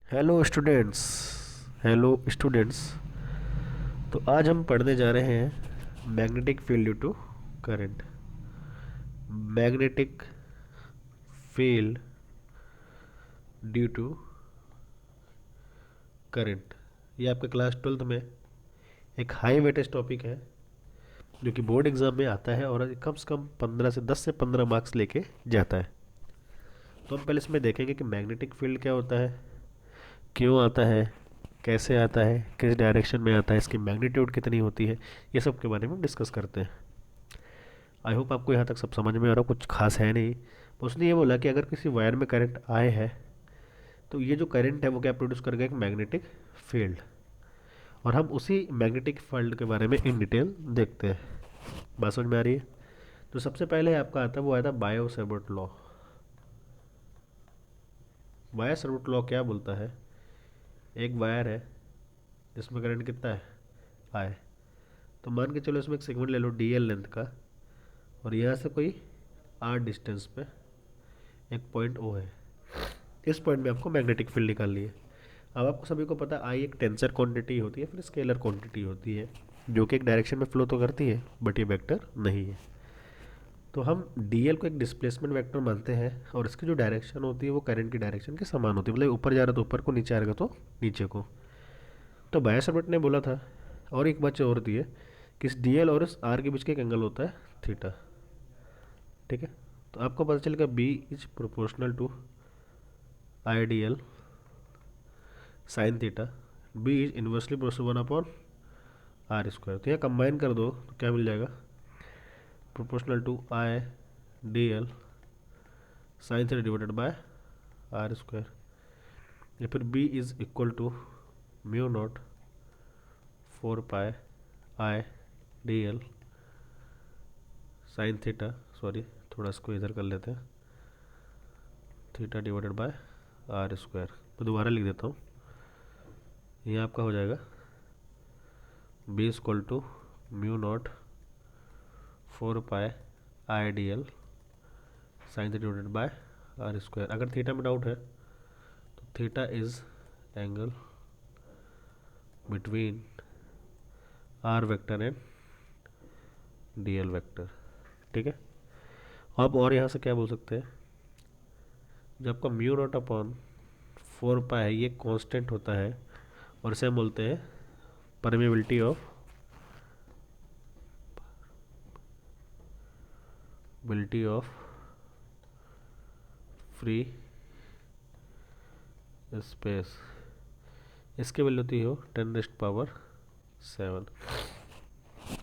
Hello students. तो आज हम पढ़ने जा रहे हैं magnetic field due to current. Magnetic field due to current, ये आपके क्लास 12th में एक हाई वेटेज टॉपिक है जो कि बोर्ड एग्जाम में आता है और कम से कम 10 से 15 मार्क्स लेके जाता है। तो हम पहले इसमें देखेंगे कि मैग्नेटिक फील्ड क्या होता है, क्यों आता है, कैसे आता है, किस डायरेक्शन में आता है, इसकी मैग्नीट्यूड कितनी होती है, ये सब के बारे में डिस्कस करते हैं। आई होप आपको यहाँ तक सब समझ में आ रहा हो, कुछ खास है नहीं। उसने ये बोला कि अगर किसी वायर में करंट आए है तो ये जो करंट है वो क्या प्रोड्यूस करेगा, एक मैग्नेटिक फील्ड। और हम उसी मैग्नेटिक फील्ड के बारे में इन डिटेल देखते हैं। बात समझ में आ रही है? तो सबसे पहले आपका आता है, वो आया था bio Savart law. Bio Savart law क्या बोलता है, एक वायर है जिसमें करंट कितना है, आए। तो मान के चलो इसमें एक सेगमेंट ले लो डी एल लेंथ का, और यहाँ से कोई आर डिस्टेंस पे एक पॉइंट ओ है। इस पॉइंट में आपको मैग्नेटिक फील्ड निकालनी है। अब आपको सभी को पता है आई एक टेंसर क्वांटिटी होती है, फिर स्केलर क्वांटिटी होती है जो कि एक डायरेक्शन में फ्लो तो करती है बट ये वेक्टर नहीं है। तो हम डी एल को एक डिस्प्लेसमेंट वेक्टर मानते हैं और इसकी जो डायरेक्शन होती है वो करंट की डायरेक्शन के समान होती है, मतलब ऊपर जा रहा तो ऊपर को, नीचे आ रहा तो नीचे को। तो बायोसावर्ट ने बोला था, और एक बात और दी है कि इस डी एल और इस आर के बीच का एक एंगल होता है थीटा। ठीक है, तो आपको पता चलेगा B is proportional to I D L sine theta, B is inversely proportional 1 upon R square. तो यहाँ कंबाइन कर दो तो क्या मिल जाएगा, proportional to I D L sine theta divided by R square, या फिर B is equal to mu naught 4 pi I D L sine theta, sorry थोड़ा इसको इधर कर लेते हैं, theta divided by R square. तो दोबारा लिख देता हूँ, ये आपका हो जाएगा B equal to mu naught 4 pi I D L sine theta divided by R square. अगर थीटा में डाउट है तो theta is angle between R vector and D L vector. ठीक है, अब और यहाँ से क्या बोल सकते हैं, जब आपका म्यू नॉट अपॉन 4 पाई है ये कांस्टेंट होता है और इसे हम बोलते हैं परमेबिलिटी ऑफ फ्री स्पेस। इसकी वैल्यू होती हो 10⁻⁷।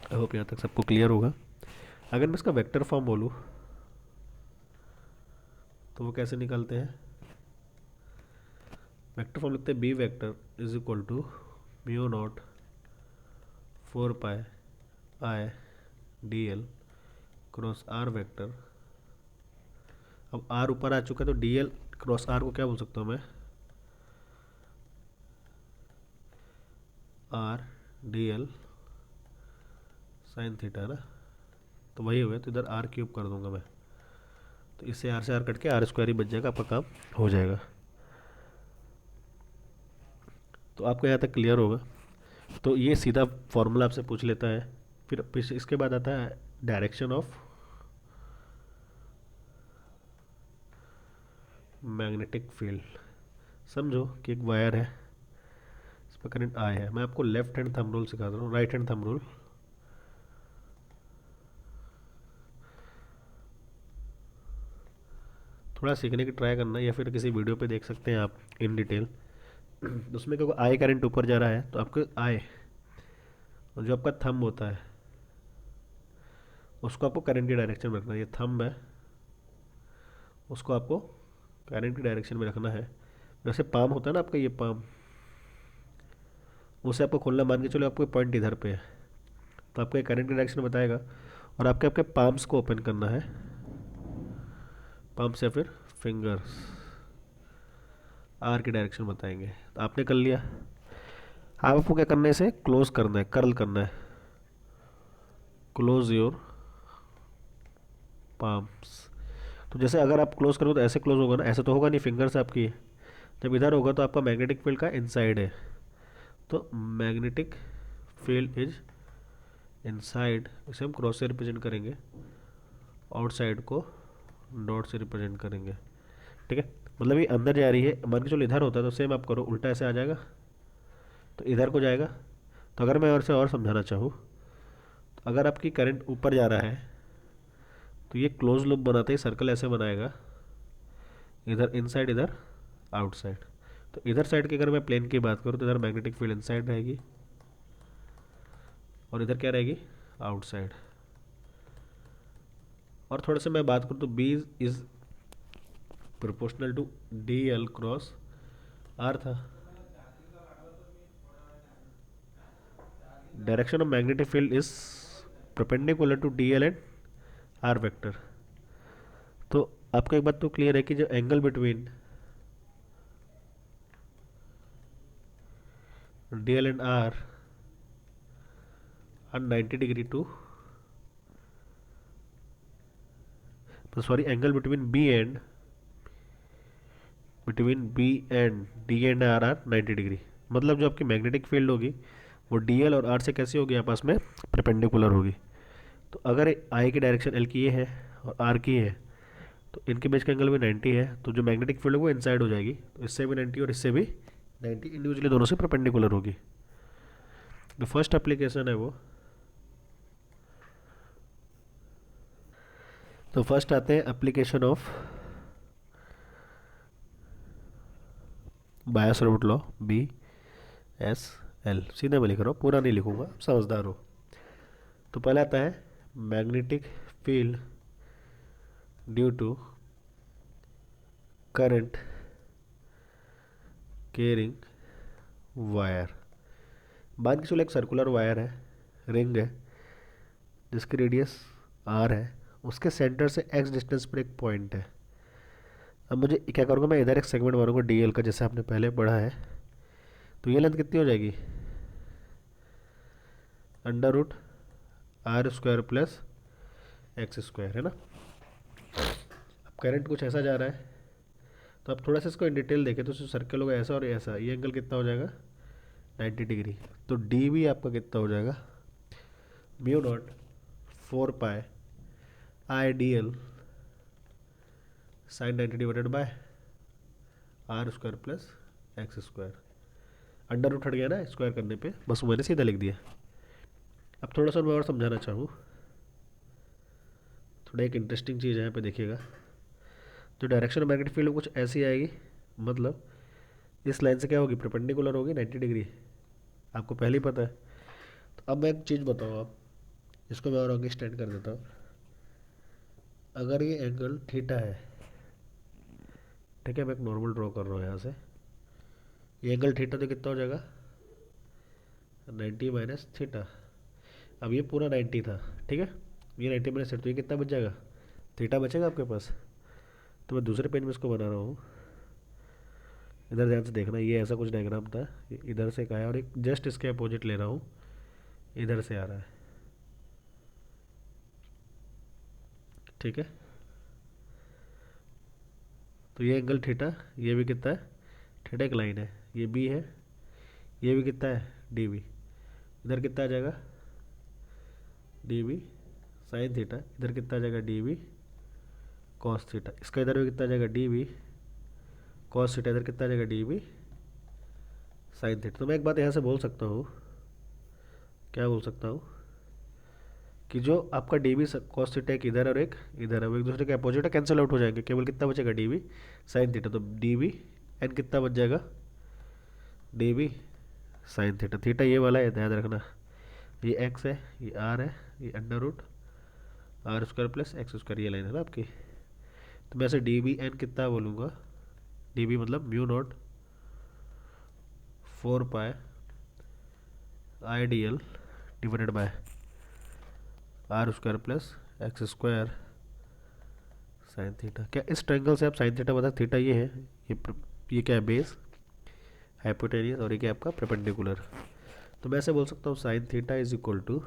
आई होप यहाँ तक सबको क्लियर होगा। अगर मैं इसका वेक्टर फॉर्म बोलूँ तो वो कैसे निकालते हैं, वेक्टर फॉर्म लिखते हैं B vector is equal to mu naught 4 pi I D L cross R vector. अब आर ऊपर आ चुका है तो डी एल क्रॉस आर को क्या बोल सकता हूँ मैं, R D L sine theta ना। तो वही हो गया, तो इधर आर क्यूब कर दूंगा मैं, तो इससे आर से आर कट के आर स्क्वायर ही बच जाएगा, आपका काम हो जाएगा। तो आपको यहाँ तक क्लियर होगा। तो ये सीधा फॉर्मूला आपसे पूछ लेता है, फिर इसके बाद आता है डायरेक्शन ऑफ मैग्नेटिक फील्ड। समझो कि एक वायर है, इस पर करंट आई है। मैं आपको लेफ्ट हैंड थंब रूल सिखा रहा हूँ, राइट हैंड थंब रूल। थोड़ा सीखने की ट्राई करना, या फिर किसी वीडियो पे देख सकते हैं आप इन डिटेल। उसमें क्योंकि आई करंट ऊपर जा रहा है तो आपको आई, और जो आपका थंब होता है उसको आपको करंट की डायरेक्शन में रखना है। ये थंब है, उसको आपको करंट की डायरेक्शन में रखना है। जैसे पाम होता है ना आपका, ये पाम, उसे आपको खोलना, मान के चलो आपको पॉइंट इधर पे है तो आपको एक करंट की डायरेक्शन बताएगा, और आपके आपके पाम्स को ओपन करना है, पाम्स या फिर फिंगर्स आर की डायरेक्शन बताएंगे। तो आपने कर लिया, अब आपको क्या करना है, इसे क्लोज करना है, कर्ल करना है, क्लोज योर पाम्स। तो जैसे अगर आप क्लोज करोगे तो ऐसे क्लोज होगा ना, ऐसे तो होगा नहीं, फिंगर्स आपकी। जब इधर होगा तो आपका मैग्नेटिक फील्ड का इनसाइड है, तो मैग्नेटिक फील्ड इज इनसाइड, इसे हम क्रॉस से रिप्रेजेंट करेंगे, आउटसाइड को डॉट से रिप्रेजेंट करेंगे। ठीक है, मतलब ये अंदर जा रही है, मान के चलो इधर होता है तो सेम आप करो, उल्टा ऐसे आ जाएगा तो इधर को जाएगा। तो अगर मैं और से और समझाना चाहूँ, तो अगर आपकी करंट ऊपर जा रहा है तो ये क्लोज लूप बनाते ही सर्कल ऐसे बनाएगा, इधर इनसाइड इधर आउटसाइड। तो इधर साइड की अगर मैं प्लेन की बात करूँ तो इधर मैग्नेटिक फील्ड इनसाइड रहेगी और इधर क्या रहेगी, आउटसाइड। और थोड़ा सा मैं बात करूँ तो B is proportional to D L cross R था। Direction of magnetic field is perpendicular to D L and R vector. तो आपको एक बात तो क्लियर है कि जो angle between D L and R 90 degree to, sorry, angle between B and D and R R 90 degree. मतलब जो आपकी मैग्नेटिक फील्ड होगी वो डी एल और आर से कैसी होगी, आपस में परपेंडिकुलर होगी। तो अगर आई की डायरेक्शन एल की ये है और आर की है तो इनके बीच का एंगल भी 90 है, तो जो मैग्नेटिक फील्ड है वो इनसाइड हो जाएगी, तो इससे भी 90 और इससे भी 90 इंडिविजुअली दोनों से परपेंडिकुलर होगी। जो फर्स्ट एप्लीकेशन है वो, तो फर्स्ट आते हैं application of Biot-Savart law, BSL। सीधे मैं लिख रहा हूँ, पूरा नहीं लिखूंगा, समझदार हो। तो पहले आता है magnetic field due to current carrying wire. मान के चलो एक सर्कुलर वायर है, रिंग है, जिसकी रेडियस r है, उसके सेंटर से x डिस्टेंस पर एक पॉइंट है। अब मुझे क्या करूँगा, मैं इधर एक सेगमेंट मारूंगा dl का, जैसे आपने पहले पढ़ा है। तो ये लेंथ कितनी हो जाएगी, √r² प्लस x², है ना। अब करंट कुछ ऐसा जा रहा है, तो अब थोड़ा सा इसको इन डिटेल देखें तो सर्कल होगा ऐसा और ऐसा, ये एंगल कितना हो जाएगा, 90 डिग्री। तो डी भी आपका कितना हो जाएगा, μ0 4π IDL sin 90 divided by r² plus x²। Under root हट गया ना स्क्वायर करने पे, बस मैंने सीधा लिख दिया। अब थोड़ा सा मैं और समझाना चाहूँ, थोड़ा एक इंटरेस्टिंग चीज़ है यहाँ पे देखिएगा। जो डायरेक्शन ऑफ मैग्नेटिक फील्ड कुछ ऐसी आएगी, मतलब इस लाइन से क्या होगी, परपेंडिकुलर होगी 90 डिग्री, आपको पहले ही पता है। तो अब मैं एक चीज़ बताऊँ, आप इसको मैं और आगे स्टैंड कर देता हूँ। अगर ये एंगल थीटा है, ठीक है, मैं एक नॉर्मल ड्रॉ कर रहा हूँ यहाँ से, ये एंगल थीटा तो कितना हो जाएगा, 90 माइनस थीटा। अब ये पूरा 90 था, ठीक है, ये 90 माइनस थीटा, तो ये कितना बच जाएगा, थीटा बचेगा आपके पास। तो मैं दूसरे पेज में इसको बना रहा हूँ, इधर ध्यान से देखना, ये ऐसा कुछ डायग्राम था, इधर से का है और एक जस्ट इसके अपोजिट ले रहा हूँ, इधर से आ रहा है, ठीक है। तो ये एंगल थीटा, ये भी कितना है, थीटा एक लाइन है, ये बी है, ये भी कितना है, डी बी। इधर कितना आ जाएगा, डी बी साइन थीटा, इधर कितना आ जाएगा, डी बी कॉस थीटा। इसका इधर भी कितना आ जाएगा, डी बी कॉस थीटा, इधर कितना आ जाएगा, डी बी साइन थीटा। तो मैं एक बात यहाँ से बोल सकता हूँ, क्या बोल सकता हूँ, कि जो आपका डी बी कॉस थीटा एक इधर और एक इधर है, वो एक दूसरे के अपोजिट है, कैंसिल आउट हो जाएंगे, केवल कितना बचेगा, डी बी साइन थीटा। तो डी बी एन कितना बच जाएगा, D B sine theta. Theta ये वाला है, ध्यान रखना, ये एक्स है, ये आर है, ये √r² प्लस x², ये लाइन है ना आपकी। तो मैं ऐसे डी बी एन कितना बोलूँगा, डी बी मतलब μ0 4π IDL divided by r² plus x² sine theta. क्या इस ट्रायंगल से आप साइन थीटा बता, थीटा ये है, ये क्या है, बेस, हाइपोटेनियस, और ये क्या है आपका परपेंडिकुलर। तो मैं ऐसे बोल सकता हूँ sine theta is equal to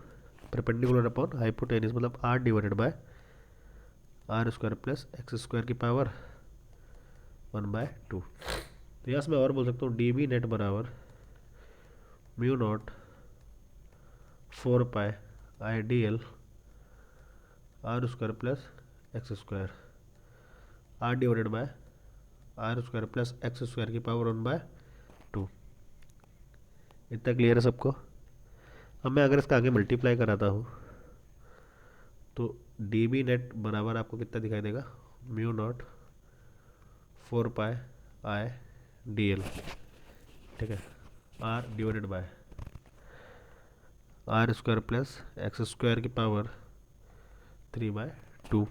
perpendicular upon hypotenuse, मतलब r divided by r² plus x² की पावर 1/2। तो यहाँ से मैं और बोल सकता हूँ डी बी नेट बराबर mu naught 4 pi I D L R square plus X square R divided by R square plus X square की पावर 1/2। इतना क्लियर है सबको? अब मैं अगर इसका आगे मल्टीप्लाई कराता हूँ तो डी बी नेट बराबर आपको कितना दिखाई देगा? Mu naught 4 pi I D L, ठीक है, R divided by R square plus X square की पावर 3/2।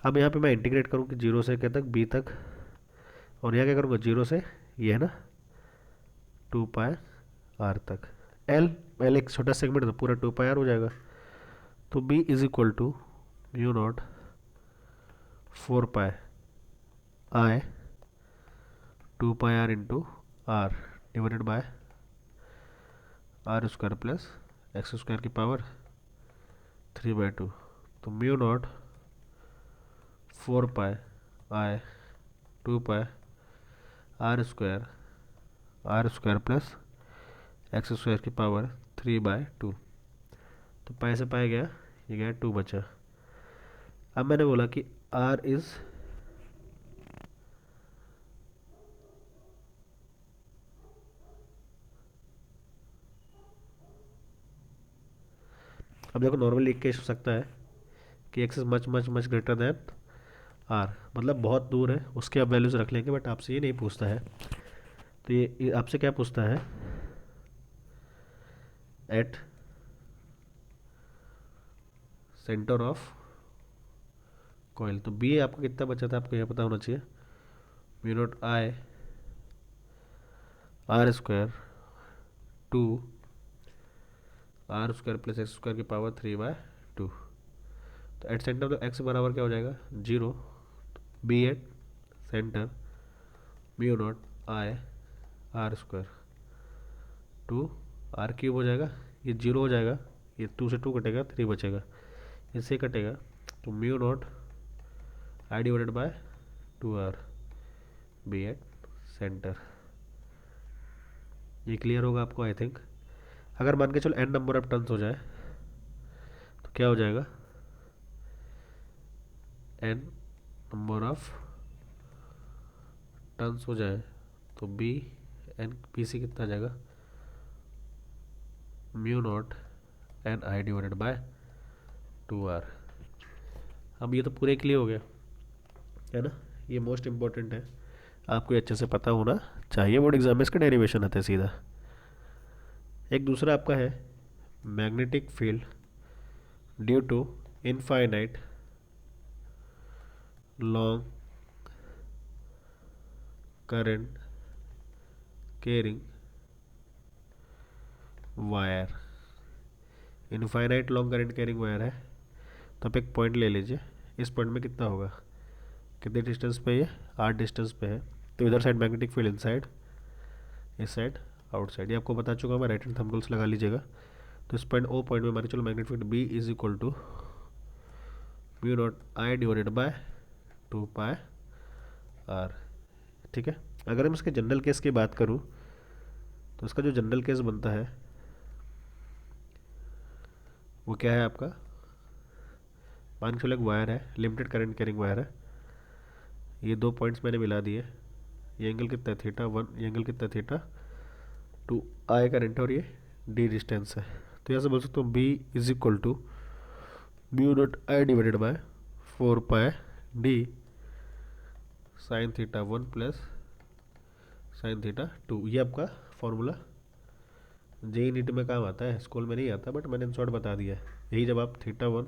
अब यहाँ पे मैं इंटीग्रेट करूँ कि जीरो से क्या तक, बी तक, और यहाँ क्या करूँगा, जीरो से ये है ना 2 पाई आर तक। एल एल एक छोटा सेगमेंट है तो पूरा 2 पाई आर हो जाएगा। तो B is equal to mu naught 4 pi I 2 pi R into R divided by R square plus X square की पावर 3/2। तो mu naught 4 pi I 2 pi R square plus X square की power 3/2। तो पाई से पाई गया, ये गया 2 बचा। अब मैंने बोला कि आर इज अब देखो नॉर्मली एक केस हो सकता है कि X is much much much greater than R, मतलब बहुत दूर है, उसके आप वैल्यूज रख लेंगे, बट आपसे ये नहीं पूछता है। तो ये आपसे क्या पूछता है? At centre of coil. तो बी आपका कितना बचा था आपको यह पता होना चाहिए। Mu naught I R square 2 R square plus X square की पावर 3/2। तो एट सेंटर तो एक्स बराबर क्या हो जाएगा, 0। B at centre mu naught I R square 2 R cube हो जाएगा, ये 0 हो जाएगा, ये 2 से 2 कटेगा, 3 बचेगा, इससे कटेगा। तो mu naught I divided by 2 R B at centre. ये क्लियर होगा आपको आई थिंक। अगर मान के चलो एन नंबर ऑफ टर्न्स हो जाए तो क्या हो जाएगा, एन नंबर ऑफ टर्न्स हो जाए तो बी एन पी सी कितना आ जाएगा, mu naught N I divided by 2 R. अब ये तो पूरे क्लियर हो गया है ना। ये मोस्ट इंपॉर्टेंट है, आपको ये अच्छे से पता होना चाहिए, बोर्ड एग्जाम में इसका डेरिवेशन आता है सीधा। एक दूसरा आपका है magnetic field due to infinite long current carrying wire. Infinite long current carrying wire है, तो आप एक पॉइंट ले लीजिए, इस पॉइंट में कितना होगा, कितने डिस्टेंस पे, ये 8 डिस्टेंस पे है। तो इधर साइड मैग्नेटिक फील्ड इनसाइड, इस साइड आउटसाइड, ये आपको बता चुका मैं, राइट हैंड थंब रूल्स लगा लीजिएगा। तो इस पॉइंट ओ पॉइंट में मान के चलो magnetic field B is equal to mu naught I divided by 2 pi R, ठीक है। अगर हम इसके जनरल केस की बात करूँ तो इसका जो जनरल केस बनता है वो क्या है आपका, मान के चलो एक वायर है, लिमिटेड करंट कैरिंग वायर है, ये दो पॉइंट्स मैंने मिला दिए, ये एंगल कितना है थीटा 1, ये एंगल कितना है थीटा 2, आई करंट है और ये डी डिस्टेंस है। तो यहाँ से बोल सकता हूँ B is equal to mu naught I divided by 4 pi D sine theta 1 plus sine theta 2। ये आपका फॉर्मूला जेई नीट में काम आता है, स्कूल में नहीं आता, बट मैंने इन शॉर्ट बता दिया है। यही जब आप थीटा 1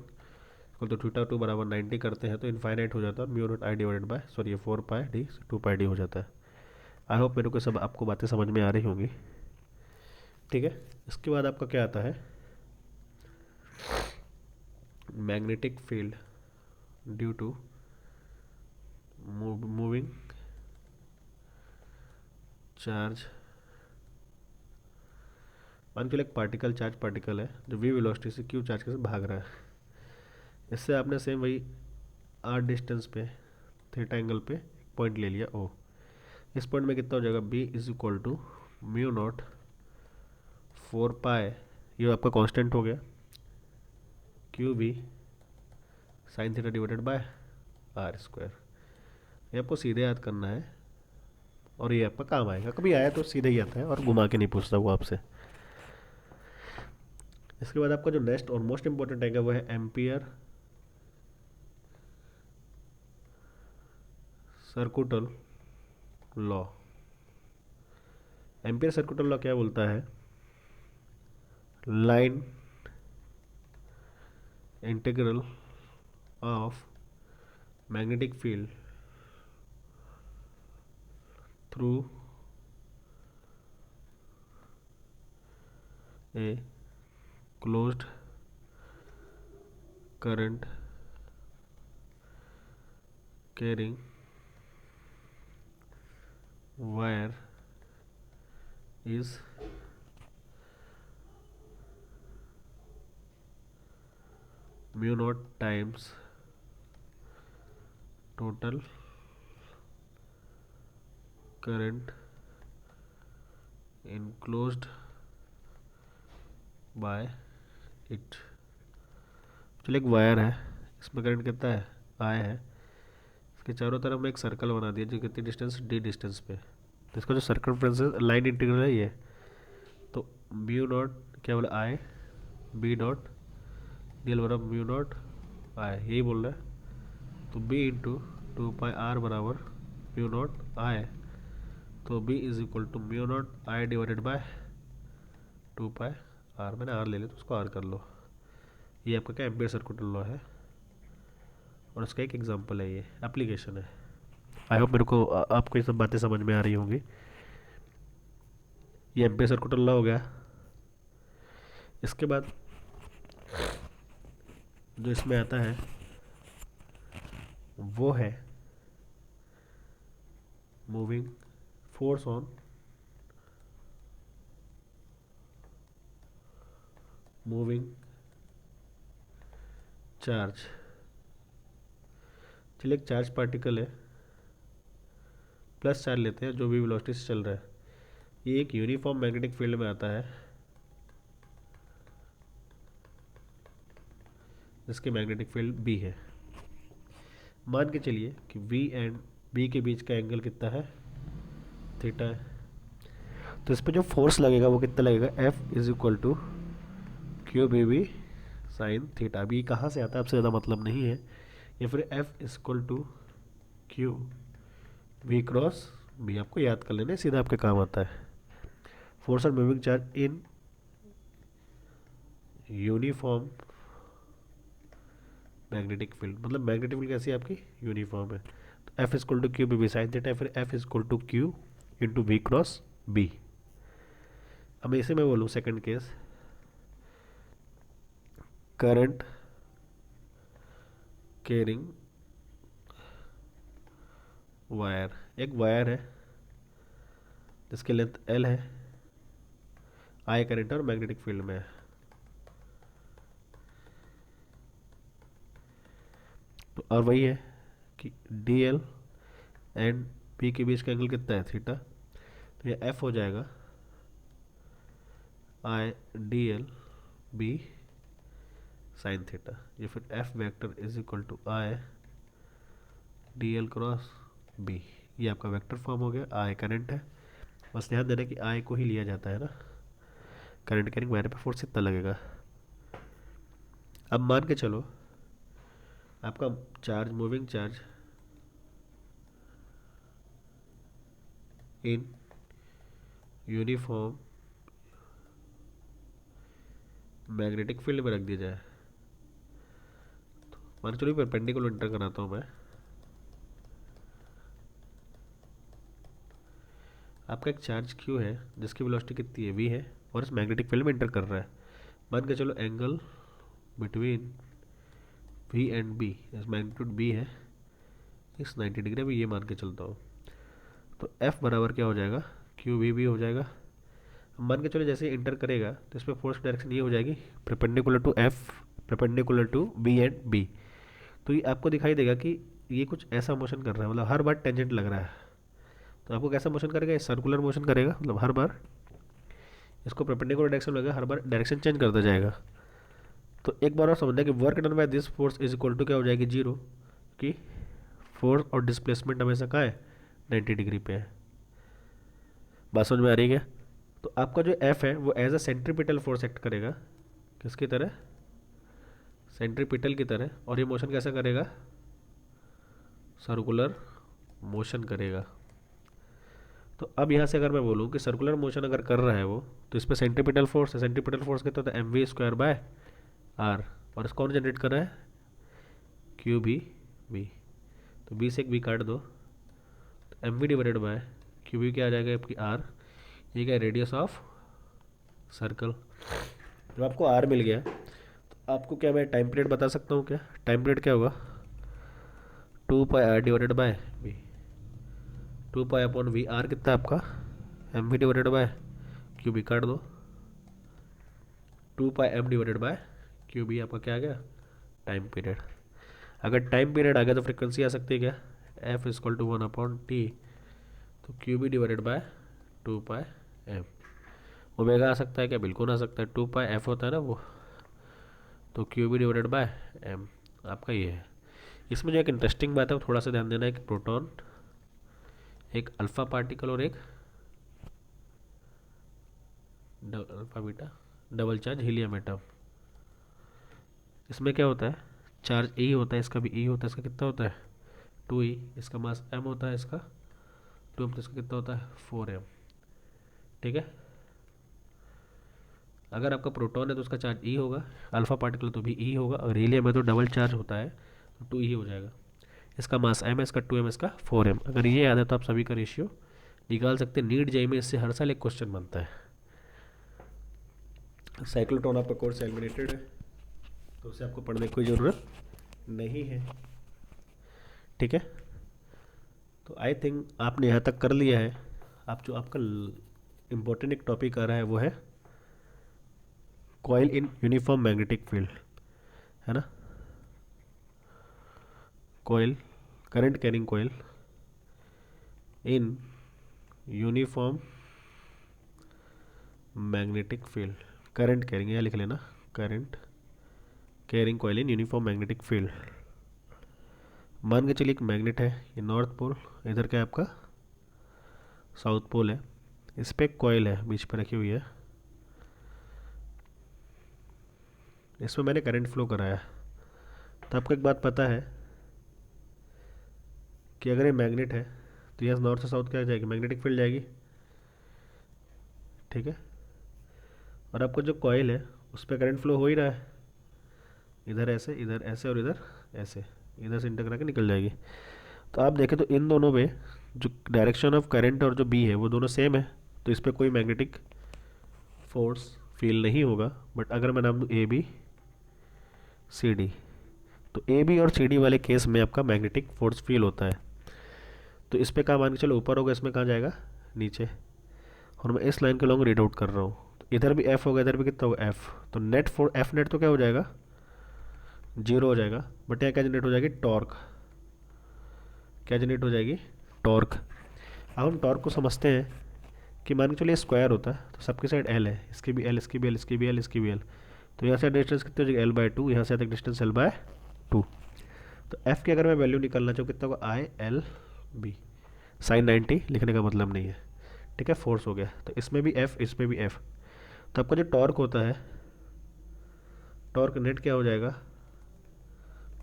तो थीटा 2 बराबर 90 करते हैं तो इनफाइनाइट हो जाता है, और mu naught I divided bye sorry 4 pi D 2 pi D हो जाता है। आई होप मेरे को सब आपको बातें समझ में आ रही होंगी, ठीक है। इसके बाद आपका क्या आता है, magnetic field due to moving charge. मान के लिए एक पार्टिकल, चार्ज पार्टिकल है जो वी वेलोसिटी से क्यू चार्ज के साथ भाग रहा है। इससे आपने सेम वही आर डिस्टेंस पे थीटा एंगल पे पॉइंट ले लिया ओ, इस पॉइंट में कितना हो जाएगा, b is equal to mu naught 4 pi, ये आपका कांस्टेंट हो गया, Q B sine theta divided by R square. ये आपको सीधे याद करना है और ये आपका काम आएगा, कभी आया तो सीधे ही आता है और घुमा के नहीं पूछता वो आपसे। इसके बाद आपका जो नेक्स्ट और मोस्ट इंपॉर्टेंट आएगा वो है एम्पियर सर्कुटल लॉ। एम्पियर सर्कुटल लॉ क्या बोलता है, line integral of magnetic field through a closed current carrying wire is mu naught times total current enclosed by it। चलिए एक वायर है, इसमें करंट कितना है, आई है, इसके चारों तरफ में एक सर्कल बना दिया जो कितनी डिस्टेंस, डी डिस्टेंस पे, तो इसका जो सर्कमफ्रेंस है, लाइन इंटीग्रल है ये, तो म्यू नॉट क्या बोला, I B dot D L बराबर म्यू नॉट आई, यही बोल रहा है। तो बी इंटू 2 पाई आर बराबर म्यू नॉट आई, तो B is equal to mu naught I divided by 2 pi R, मैंने आर ले लिया तो उसको आर कर लो। ये आपका क्या एम्पियर सर्कुटल लॉ है और उसका एक एग्जांपल है, ये एप्लीकेशन है। आई होप मेरे को आपको ये सब बातें समझ में आ रही होंगी। ये एम्पियर सर्कुटल लॉ हो गया। इसके बाद जो इसमें आता है वो है moving force on moving charge. चलिए एक चार्ज पार्टिकल है, प्लस चार्ज लेते हैं जो भी वेलोसिटी से चल रहा है, ये एक यूनिफॉर्म मैग्नेटिक फील्ड में आता है जिसकी मैग्नेटिक फील्ड बी है। मान के चलिए कि वी एंड बी के बीच का एंगल कितना है, थीटा है, तो इस पर जो फोर्स लगेगा वो कितना लगेगा, F is equal to Q B B sine theta. B कहाँ से आता है आपसे ज़्यादा मतलब नहीं है, या फिर F is equal to Q V cross B, आपको याद कर लेना, सीधा आपके काम आता है। Force on moving charge in uniform magnetic field, मतलब मैग्नेटिक फील्ड कैसी है आपकी, यूनिफॉर्म है, तो F is equal to Q B B sine theta, फिर F is equal to Q into V cross B. अब इसे मैं बोलूँ second case, current carrying wire, एक वायर है जिसकी लेंथ एल है, आई करंट और मैग्नेटिक फील्ड में है। तो और वही है कि डी एल एंड पी के बीच का एंगल कितना है, थीटा, तो ये एफ हो जाएगा I D L B sine theta, ये फिर F vector is equal to I D L cross B, ये आपका वेक्टर फॉर्म हो गया। आई करंट है, बस ध्यान देना कि आई को ही लिया जाता है ना, करंट कैरिंग वायर पे फोर्स इतना लगेगा। अब मान के चलो आपका charge, moving charge in uniform magnetic field में रख दिया जाए, तो मान के चलो परपेंडिकुलर इंटर कराता हूँ मैं, आपका एक चार्ज क्यू है जिसकी वेलोसिटी कितनी है, वी है, और इस मैग्नेटिक फील्ड में इंटर कर रहा है। मान के चलो angle between V and B, इस मैग्नीट्यूड बी है, इस 90 डिग्री में ये मान के चलता हूँ, तो एफ बराबर क्या हो जाएगा, क्यू वी बी हो जाएगा। मान के चलो जैसे ही इंटर करेगा तो इस पर फोर्स डायरेक्शन ये हो जाएगी perpendicular to F, perpendicular to B and B, तो ये आपको दिखाई देगा कि ये कुछ ऐसा मोशन कर रहा है, मतलब हर बार टेंजेंट लग रहा है, तो आपको कैसा मोशन करेगा, ये सर्कुलर मोशन करेगा, मतलब हर बार इसको परपेंडिकुलर डायरेक्शन में लगेगा, हर बार डायरेक्शन चेंज करता जाएगा। तो एक बार और समझना कि work done by this force is equal to क्या हो जाएगी, जीरो, कि फोर्स और डिस्प्लेसमेंट हमेशा कहाँ है, 90 डिग्री पे है। बात समझ में आ रही है? तो आपका जो एफ है वो as a centripetal force act करेगा, किसकी तरह, सेंट्रीपिटल की तरह, और ये मोशन कैसा करेगा, सर्कुलर मोशन करेगा। तो अब यहाँ से अगर मैं बोलूँ कि सर्कुलर मोशन अगर कर रहा है वो, तो इस पर सेंट्रीपिटल फोर्स है, सेंट्रीपिटल फोर्स कितना होता है, M V square by R, और इसको कौन जनरेट कर रहा है, क्यू बी बी। तो बी से एक बी काट दो, तो M V divided by Q B क्या आ जाएगा आपकी आर, ये क्या है, रेडियस ऑफ सर्कल। जब आपको आर मिल गया तो आपको क्या, मैं टाइम पीरियड बता सकता हूँ क्या, टाइम पीरियड क्या होगा, 2 pi R divided by B, 2 pi upon V R कितना है आपका, M V divided by Q B काट दो, 2 pi M divided by Q B आपका क्या आ गया, टाइम पीरियड। अगर टाइम पीरियड आ गया तो फ्रिक्वेंसी आ सकती है क्या, एफ इजक्वल टू 1/t, तो Q B divided by 2 pi M. Omega आ सकता है क्या, बिल्कुल आ सकता है, 2 पाई एफ होता है ना वो, तो Q B divided by M आपका ये है। इसमें जो एक इंटरेस्टिंग बात है वो थोड़ा सा ध्यान देना है कि प्रोटॉन, एक अल्फा पार्टिकल और एक alpha beta double charge helium atom. इसमें क्या होता है, चार्ज ई होता है, इसका भी ई होता है, इसका कितना होता है 2e, इसका मास m होता है, इसका 2m, तो इसका कितना होता है 4m। ठीक है, अगर आपका प्रोटॉन है तो उसका चार्ज ई होगा, अल्फा पार्टिकल तो भी ई होगा, और हीलियम है तो डबल चार्ज होता है तो 2e हो जाएगा। इसका मास m है, इसका 2m, इसका 4m। अगर ये याद है तो आप सभी का रेशियो निकाल सकते हैं। नीट जेई में इससे हर साल एक क्वेश्चन बनता है। साइक्लोट्रॉन आपका कोर्स एलिमिनेटेड है तो उसे आपको पढ़ने की कोई ज़रूरत नहीं है। ठीक है, तो आई थिंक आपने यहाँ तक कर लिया है। आप जो आपका इम्पोर्टेंट एक टॉपिक आ रहा है वो है कॉइल इन यूनिफॉर्म मैग्नेटिक फील्ड, है ना, कॉइल, करंट कैरिंग कॉइल इन uniform magnetic field, current carrying, यह लिख लेना, करंट कैरिंग कॉइल इन यूनिफॉर्म मैग्नेटिक फील्ड। मान के चलिए एक मैग्नेट है, ये नॉर्थ पोल, इधर क्या है आपका साउथ पोल है, इस पर एक कॉइल है बीच पर रखी हुई है, इसमें मैंने करंट फ्लो कराया। तो आपको एक बात पता है कि अगर ये मैग्नेट है तो यहाँ नॉर्थ से साउथ क्या जाएगी, मैग्नेटिक फील्ड जाएगी। ठीक है, और आपको जो कॉइल है उस पर करंट फ्लो हो ही रहा है, इधर ऐसे, इधर ऐसे, और इधर ऐसे, इधर से इंटर करा के निकल जाएगी। तो आप देखें तो इन दोनों में जो डायरेक्शन ऑफ करंट और जो बी है वो दोनों सेम है, तो इस पर कोई मैग्नेटिक फोर्स फील नहीं होगा। बट अगर मैं नाम दूँ ए बी सी डी, तो ए बी और सी डी वाले केस में आपका मैग्नेटिक फोर्स फील होता है। तो इस पर कहाँ मान के चलो ऊपर होगा, इसमें कहाँ जाएगा, नीचे। और मैं इस लाइन के लॉन्ग रीड आउट कर रहा हूँ, तो इधर भी एफ होगा, इधर भी कितना होगा एफ, तो नेट फोर एफ नेट तो क्या हो जाएगा, जीरो हो जाएगा। बट यहाँ क्या जनरेट हो जाएगी, टॉर्क, क्या जनरेट हो जाएगी, टॉर्क। अब हम टॉर्क को समझते हैं कि मान के चलिए स्क्वायर होता है तो सबकी साइड एल है, इसकी भी एल, इसकी भी एल, इसकी भी एल, इसकी भी एल, तो यहाँ से डिस्टेंस कितनी हो जाएगी, L/2, यहाँ से तक डिस्टेंस L/2। तो एफ की अगर मैं वैल्यू निकालना चाहूँ कितना होगा, ILB, साइन 90 लिखने का मतलब नहीं है। ठीक है, फोर्स हो गया, तो इसमें भी एफ, इसमें भी एफ। तो आपका जो टॉर्क होता है, टॉर्क नेट क्या हो जाएगा,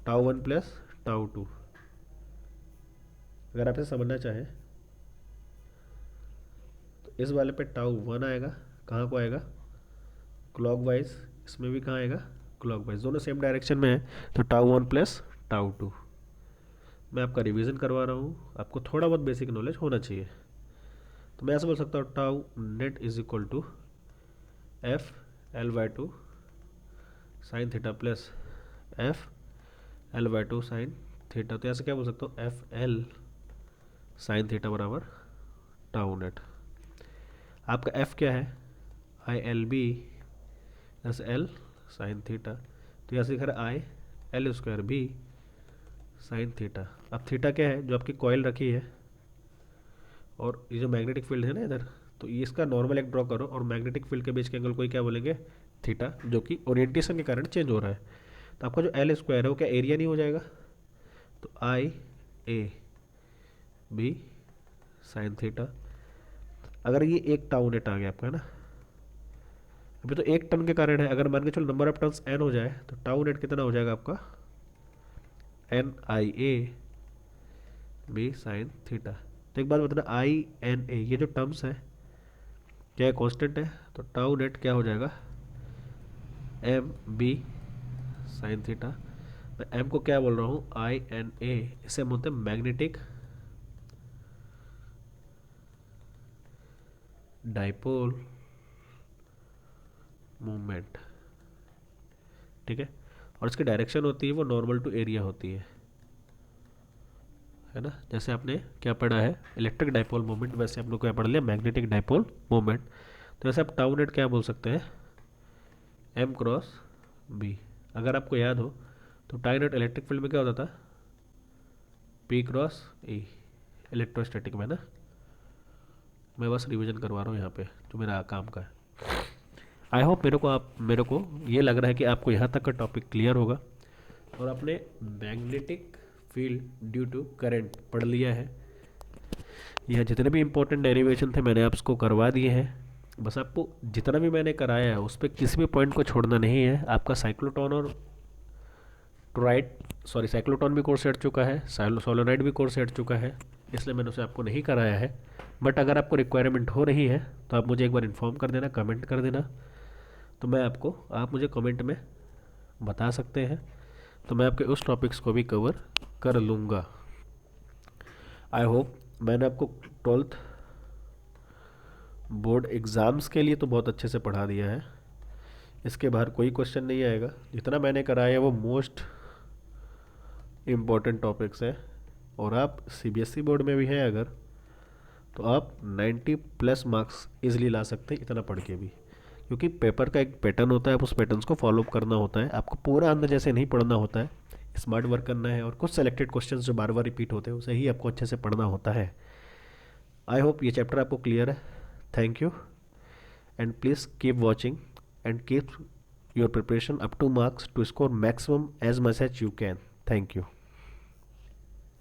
τ1 प्लस τ2। अगर आप इसे समझना चाहें तो इस वाले पे τ1 आएगा, कहाँ को आएगा, क्लॉकवाइज, इसमें भी कहाँ आएगा, क्लॉकवाइज, दोनों सेम डायरेक्शन में है, तो τ1 प्लस τ2। मैं आपका रिवीजन करवा रहा हूँ, आपको थोड़ा बहुत बेसिक नॉलेज होना चाहिए। तो मैं ऐसे बोल सकता हूँ tau net is equal to F L/2 sine theta plus F L/2 sine theta. तो ऐसे क्या बोल सकता हूँ, एफ एल साइन थीटा बराबर टाउ नेट। आपका एफ क्या है, ILB plus L sine theta, तो यहाँ से लिखा रहा IL² साइन थीटा। अब थीटा क्या है, जो आपकी कॉइल रखी है और ये जो मैग्नेटिक फील्ड है ना इधर, तो ये इसका नॉर्मल एक ड्रॉ करो और मैग्नेटिक फील्ड के बीच के एंगल को ही क्या बोलेंगे, थीटा, जो कि ओरिएंटेशन के कारण चेंज हो रहा है। तो आपका जो एल स्क्वायर है वो क्या एरिया नहीं हो जाएगा, तो आई ए बी साइन थीटा। अगर ये एक टाउ नेट आ गया आपका, है ना, अभी तो एक टन के कारण है, अगर मान के चलो नंबर ऑफ टन्स एन हो जाए तो टाउ नेट कितना हो जाएगा आपका, N I A B sine theta. तो एक बात बताना, आई एन ए ये जो टर्म्स है क्या कांस्टेंट है, तो टाउ नेट क्या हो जाएगा, एम बी साइन थीटा। मैं एम को क्या बोल रहा हूँ, आई एन ए, इसे हम बोलते हैं मैग्नेटिक डाइपोल मूवमेंट, ठीक है। और इसकी डायरेक्शन होती है वो नॉर्मल टू एरिया होती है ना। जैसे आपने क्या पढ़ा है इलेक्ट्रिक डाइपोल मूवमेंट, वैसे आप लोग क्या पढ़ लिया मैग्नेटिक डाइपोल मूवमेंट। तो वैसे आप टाउ नेट क्या बोल सकते हैं, एम क्रॉस बी। अगर आपको याद हो तो टाउ नेट इलेक्ट्रिक फील्ड में क्या होता था, पी क्रॉस ई, इलेक्ट्रोस्टैटिक में ना। मैं बस रिवीजन करवा रहा हूँ यहाँ पे जो मेरा काम का है। आई होप मेरे को ये लग रहा है कि आपको यहाँ तक का टॉपिक क्लियर होगा और आपने magnetic field due to current पढ़ लिया है। यह जितने भी इंपॉर्टेंट डेरिवेशन थे मैंने आपको करवा दिए हैं। बस आपको जितना भी मैंने कराया है उस पर किसी भी पॉइंट को छोड़ना नहीं है। आपका साइक्लोटॉन और साइक्लोटॉन भी कोर्स हट चुका है, सोलोनाइड भी कोर्स हट चुका है, इसलिए मैंने उसे आपको नहीं कराया है। बट अगर आपको रिक्वायरमेंट हो रही है तो आप मुझे एक बार इन्फॉर्म कर देना, कमेंट कर देना, तो मैं आप मुझे कमेंट में बता सकते हैं, तो मैं आपके उस टॉपिक्स को भी कवर कर लूँगा। आई होप मैंने आपको 12th बोर्ड एग्ज़ाम्स के लिए तो बहुत अच्छे से पढ़ा दिया है। इसके बाहर कोई क्वेश्चन नहीं आएगा। जितना मैंने कराया है वो मोस्ट इम्पॉर्टेंट टॉपिक्स है। और आप सीबीएसई बोर्ड में भी हैं अगर, तो आप 90 प्लस मार्क्स इजीली ला सकते हैं इतना पढ़ के भी, क्योंकि पेपर का एक पैटर्न होता है, आप उस पैटर्न्स को फॉलो करना होता है। आपको पूरा अंदर जैसे नहीं पढ़ना होता है, स्मार्ट वर्क करना है और कुछ सेलेक्टेड क्वेश्चंस जो बार बार रिपीट होते हैं उसे ही आपको अच्छे से पढ़ना होता है। आई होप ये चैप्टर आपको क्लियर है। Thank you and please keep watching and keep your preparation up to marks to score maximum as much as you can. Thank you.